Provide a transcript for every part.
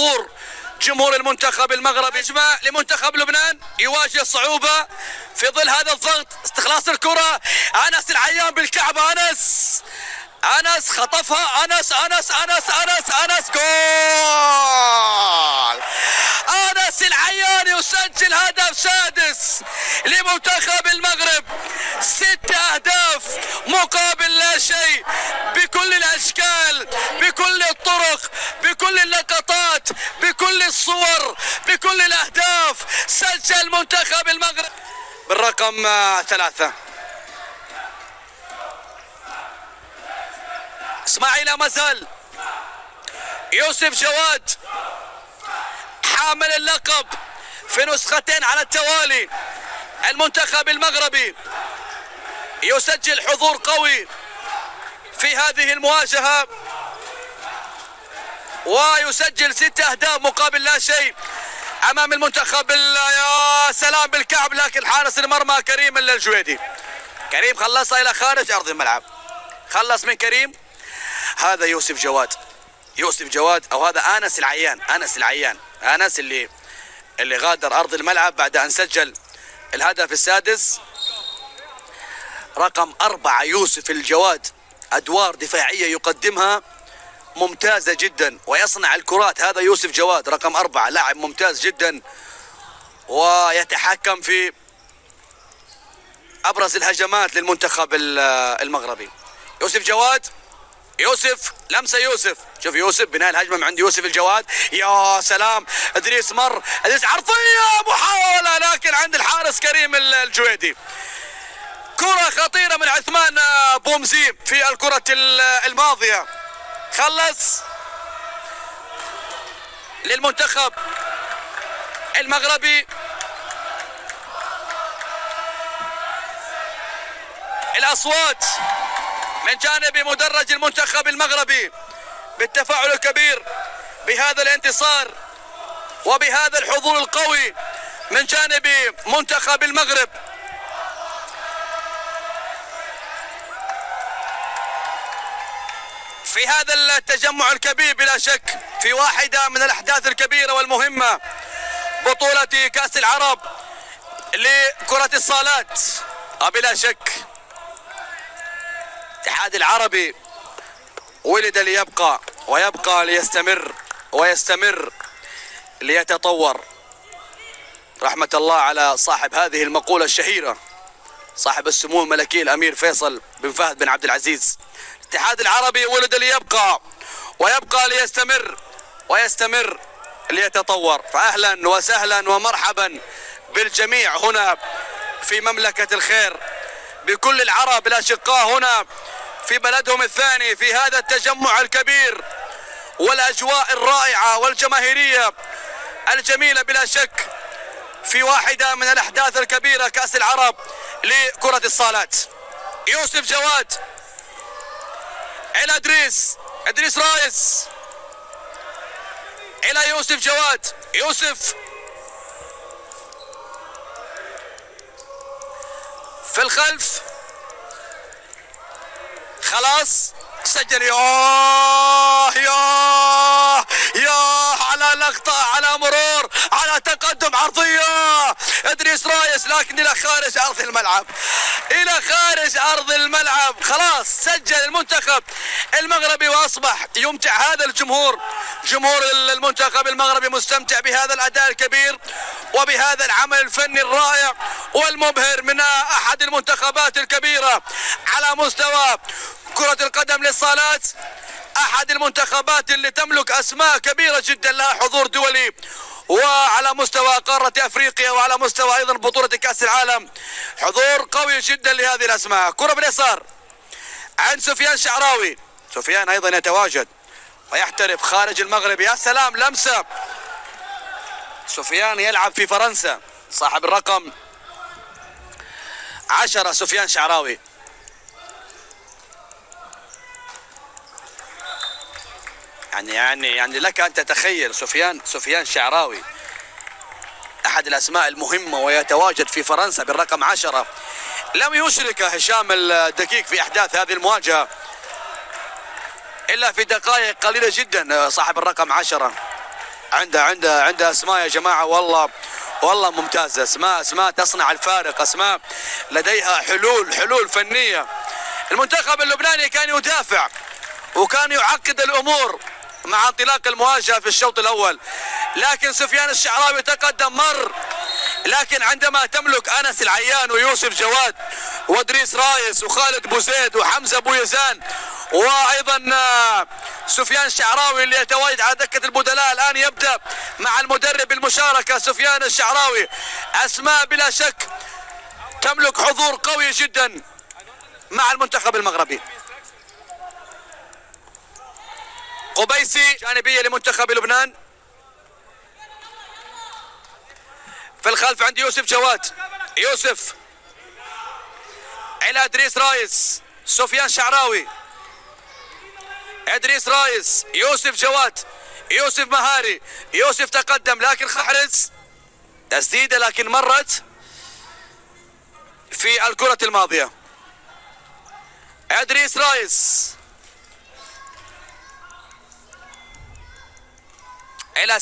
حضور جمهور المنتخب المغربي. هجمة لمنتخب لبنان يواجه صعوبة في ظل هذا الضغط. استخلاص الكرة، أنس العيان بالكعبة، أنس خطفها، أنس جول! أنس العيان يسجل هدف سادس لمنتخب المغرب. 6 أهداف مقابل لا شيء، بكل الأشكال، بكل الطرق، بكل اللقطات، بكل الصور، بكل الأهداف. سجل منتخب المغرب بالرقم 3. اسماعيل ما زال. يوسف جواد حامل اللقب في نسختين على التوالي. المنتخب المغربي يسجل حضور قوي في هذه المواجهة ويسجل 6 أهداف مقابل لا شيء أمام المنتخب. يا سلام بالكعب، لكن حارس المرمى كريم الجويدي. كريم خلصها إلى خارج أرض الملعب. خلص من كريم. هذا يوسف جواد أو هذا أنس العيان. أنس اللي غادر أرض الملعب بعد أن سجل الهدف السادس. رقم 4 يوسف الجواد، أدوار دفاعية يقدمها ممتازة جدا ويصنع الكرات. هذا يوسف جواد رقم 4، لاعب ممتاز جدا ويتحكم في أبرز الهجمات للمنتخب المغربي. يوسف جواد، يوسف لمسه، شوف يوسف بناء الهجمه من عند يوسف الجواد. يا سلام، ادريس عرضيه محاوله لكن عند الحارس كريم الجويدي. كره خطيره من عثمان بومزي في الكره الماضيه. خلص للمنتخب المغربي. الاصوات من جانب مدرج المنتخب المغربي بالتفاعل الكبير بهذا الانتصار وبهذا الحضور القوي من جانب منتخب المغرب. في هذا التجمع الكبير بلا شك في واحدة من الأحداث الكبيرة والمهمة، بطولة كأس العرب لكرة الصالات. بلا شك الاتحاد العربي ولد ليبقى ويبقى ليستمر ويستمر ليتطور. رحمة الله على صاحب هذه المقولة الشهيرة، صاحب السمو الملكي الأمير فيصل بن فهد بن عبد العزيز. الاتحاد العربي ولد ليبقى ويبقى ليستمر ويستمر ليتطور. فأهلا وسهلا ومرحبا بالجميع هنا في مملكة الخير، بكل العرب الأشقاء هنا في بلدهم الثاني، في هذا التجمع الكبير والأجواء الرائعة والجماهيرية الجميلة بلا شك في واحدة من الأحداث الكبيرة كأس العرب لكرة الصالات. يوسف جواد إلى إدريس رايس إلى يوسف جواد. يوسف في الخلف، خلاص سجل. يا على لقطة، على مرور، على تقدم، عرضية إدريس رايس لكن إلى خارج أرض الملعب، إلى خارج أرض الملعب. خلاص سجل المنتخب المغربي وأصبح يمتع هذا الجمهور. جمهور المنتخب المغربي مستمتع بهذا الأداء الكبير وبهذا العمل الفني الرائع والمبهر من أحد المنتخبات الكبيرة على مستوى كرة القدم للصالات، أحد المنتخبات اللي تملك أسماء كبيرة جدا لها حضور دولي وعلى مستوى قارة أفريقيا وعلى مستوى أيضا بطولة كأس العالم. حضور قوي جدا لهذه الأسماء. كرة باليسار عند سفيان شعراوي. سفيان أيضا يتواجد ويحترف خارج المغرب. يا سلام، لمسة. سفيان يلعب في فرنسا، صاحب الرقم 10 سفيان شعراوي. يعني لك أن تتخيل سفيان شعراوي أحد الأسماء المهمة ويتواجد في فرنسا بالرقم 10. لم يشرك هشام الدقيق في أحداث هذه المواجهة إلا في دقائق قليلة جدا. صاحب الرقم 10 عنده اسماء يا جماعه، والله ممتازه. اسماء تصنع الفارق، اسماء لديها حلول فنيه. المنتخب اللبناني كان يدافع وكان يعقد الامور مع انطلاق المواجهه في الشوط الاول، لكن سفيان الشعراوي تقدم لكن عندما تملك انس العيان ويوسف جواد وادريس رايس وخالد بوزيد وحمزه بويزان وايضا سفيان الشعراوي اللي يتواجد على دكه البدلاء، الان يبدا مع المدرب المشاركه سفيان الشعراوي. اسماء بلا شك تملك حضور قوي جدا مع المنتخب المغربي. قبيسي جانبيه لمنتخب لبنان، في الخلف عند يوسف جواد، يوسف الى ادريس رايس، سفيان شعراوي، ادريس رايس، يوسف جواد، يوسف مهاري، يوسف تقدم لكن خحرز تسديده لكن مرت في الكرة الماضية. ادريس رايس الى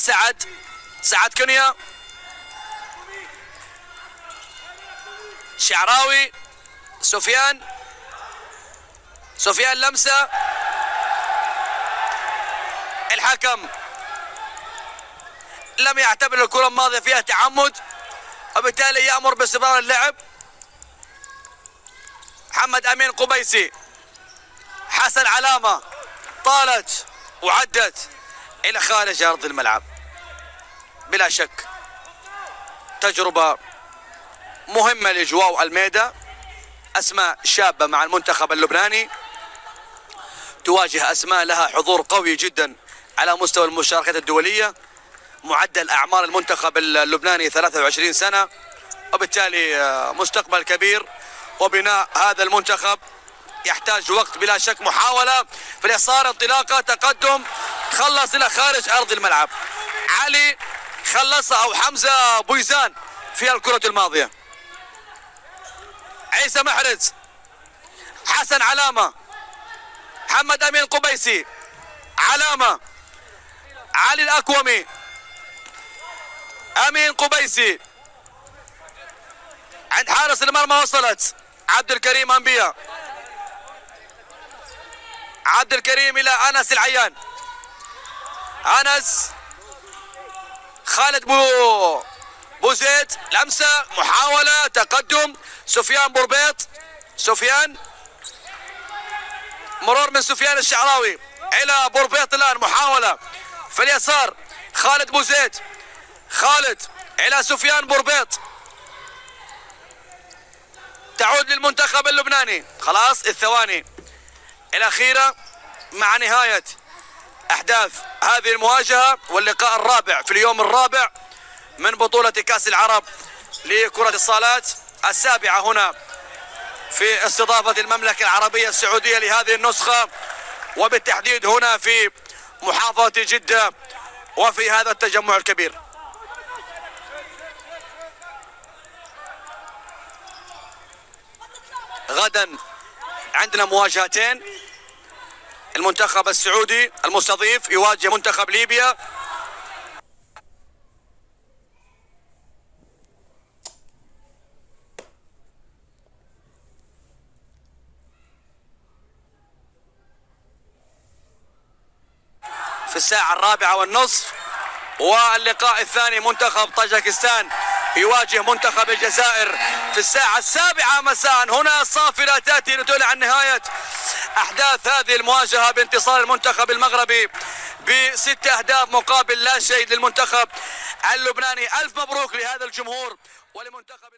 سعد كنيا، شعراوي، سفيان لمسة، الحكم لم يعتبر الكرة الماضية فيها تعمد وبالتالي يأمر باستمرار اللعب. محمد أمين قبيسي، حسن علامة، طالت وعدت إلى خارج أرض الملعب. بلا شك تجربة مهمة لجواو الميدا، أسماء شابة مع المنتخب اللبناني، تواجه أسماء لها حضور قوي جدا على مستوى المشاركات الدولية. معدل أعمار المنتخب اللبناني 23 سنة، وبالتالي مستقبل كبير، وبناء هذا المنتخب يحتاج وقت بلا شك. محاولة في اليسار، انطلاقة، تقدم، خلص إلى خارج أرض الملعب. علي خلصها أو حمزة بويزان في الكرة الماضية. عيسى محرز، حسن علامة، محمد أمين قبيسي، علامة، علي الأكومي، أمين قبيسي، عند حارس المرمى وصلت عبد الكريم أنبياء، عبد الكريم إلى أنس العيان، أنس، خالد بوزيد، لمسة، محاولة، تقدم، سفيان بوربيط، سفيان، مرور من سفيان الشعراوي إلى بوربيط، الآن محاولة في اليسار، خالد بوزيد، خالد إلى سفيان بوربيط، تعود للمنتخب اللبناني. خلاص الثواني الأخيرة مع نهاية أحداث هذه المواجهة واللقاء الرابع في اليوم الرابع من بطولة كأس العرب لكرة الصالات، السابعة هنا في استضافة المملكة العربية السعودية لهذه النسخة، وبالتحديد هنا في محافظة جدة وفي هذا التجمع الكبير. غدا عندنا مواجهتين، المنتخب السعودي المستضيف يواجه منتخب ليبيا. في الساعة 4:30، واللقاء الثاني منتخب طاجكستان يواجه منتخب الجزائر في الساعة 7 مساء. هنا الصافرة تأتي لتعلن عن نهاية أحداث هذه المواجهة بانتصار المنتخب المغربي ب6 أهداف مقابل لا شيء للمنتخب اللبناني. ألف مبروك لهذا الجمهور ولمنتخب